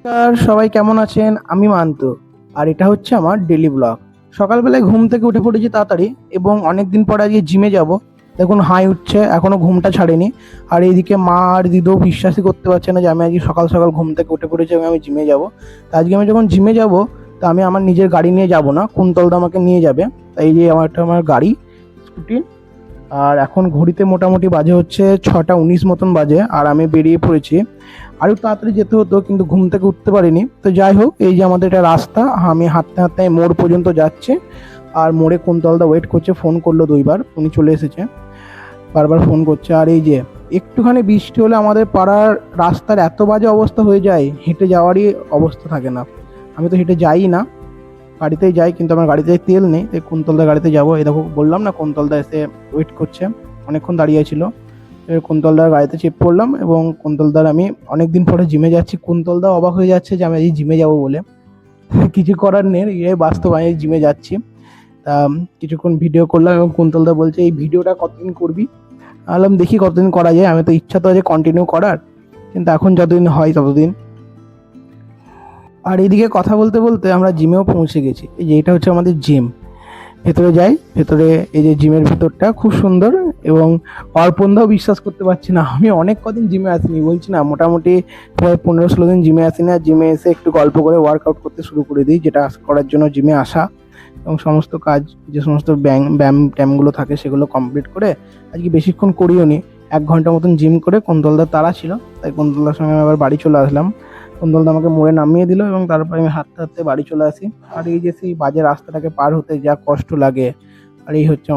নমস্কার, সবাই কেমন আছেন? আমি মান্ত। আর এটা হচ্ছে আমার ডেইলি ব্লগ। সকালবেলায় ঘুম থেকে উঠে পড়েছি তাড়াতাড়ি এবং অনেকদিন পর আজকে জিমে যাব। দেখুন হাই উঠছে, এখনো ঘুমটা ছাড়েনি। আর এইদিকে মা আর দিদিও বিশ্বাসই করতে পারছে না যে আমি আজকে সকাল সকাল ঘুম থেকে উঠে পড়েছি এবং আমি জিমে যাব। তা আজকে আমি যখন জিমে যাব, তা আমি আমার নিজের গাড়ি নিয়ে যাব না, কুন্তলদা আমাকে নিয়ে যাবে। তাই এই যে আমার গাড়ি, স্কুটি। আর এখন ঘড়িতে মোটামুটি বাজে হচ্ছে 6টা 19 মতন বাজে, আর আমি বেরিয়ে পড়েছি। আরও তাড়াতাড়ি যেতে হতো কিন্তু ঘুম থেকে উঠতে পারিনি। তো যাই হোক, এই যে আমাদের এটা রাস্তা, আমি হাঁটতে হাঁটতে মোড় পর্যন্ত যাচ্ছি। আর মোড়ে কুন্তলদা ওয়েট করছে, ফোন করলো 2বার, উনি চলে এসেছে। বারবার ফোন করছে। আর এই যে একটুখানি বৃষ্টি হলে আমাদের পাড়ার রাস্তার এত বাজে অবস্থা হয়ে যায়, হেঁটে যাওয়ারই অবস্থা থাকে না। আমি তো হেঁটে যাই না, গাড়িতেই যাই, কিন্তু আমার গাড়িতে তেল নেই, তাই কুন্তলদার গাড়িতে যাবো। এই দেখো, বললাম না কুন্তলদা এসে ওয়েট করছে, অনেকক্ষণ দাঁড়িয়ে ছিল। এবার কুন্তলদার গাড়িতে চেপ করলাম এবং কুন্তলদার আমি অনেকদিন পরে জিমে যাচ্ছি। কুন্তলদা অবাক হয়ে যাচ্ছে যে আমি আজ জিমে যাবো বলে। কিছু করার নেই, এই বাস্তব, আমি জিমে যাচ্ছি। তা কিছুক্ষণ ভিডিও করলাম এবং কুন্তলদা বলছে এই ভিডিওটা কতদিন করবি? বললাম দেখি কতদিন করা যায়, আমি তো ইচ্ছা তো আছে কন্টিনিউ করার, কিন্তু এখন যতদিন হয় ততদিন। আর এইদিকে কথা বলতে বলতে আমরা জিমেও পৌঁছে গেছি। এই যে এটা হচ্ছে আমাদের জিম। ভেতরে যাই, ভেতরে এই যে জিমের ভেতরটা খুব সুন্দর। এবং অর্পণদাও বিশ্বাস করতে পারছি না, আমি অনেক কদিন জিমে আসিনি, বলছি না মোটামুটি প্রায় 15-16 দিন জিমে আসিনি। আর জিমে এসে একটু গল্প করে ওয়ার্কআউট করতে শুরু করে দিই, যেটা করার জন্য জিমে আসা। এবং সমস্ত কাজ, যে সমস্ত ব্যায়াম ট্যামগুলো থাকে সেগুলো কমপ্লিট করে আজকে বেশিক্ষণ করিও নি, 1 ঘন্টা মতন জিম করে কুন্তলদার তাড়া ছিল, তাই কুন্তলদার সঙ্গে আমি আবার বাড়ি চলে আসলাম। কুন্তলদা আমাকে মোড়ে নামিয়ে দিল এবং তারপরে আমি হাঁটতে হাঁটতে বাড়ি চলে আসি। আর এই যে সেই বাজে রাস্তাটাকে পার হতে যা কষ্ট লাগে, আর এই হচ্ছে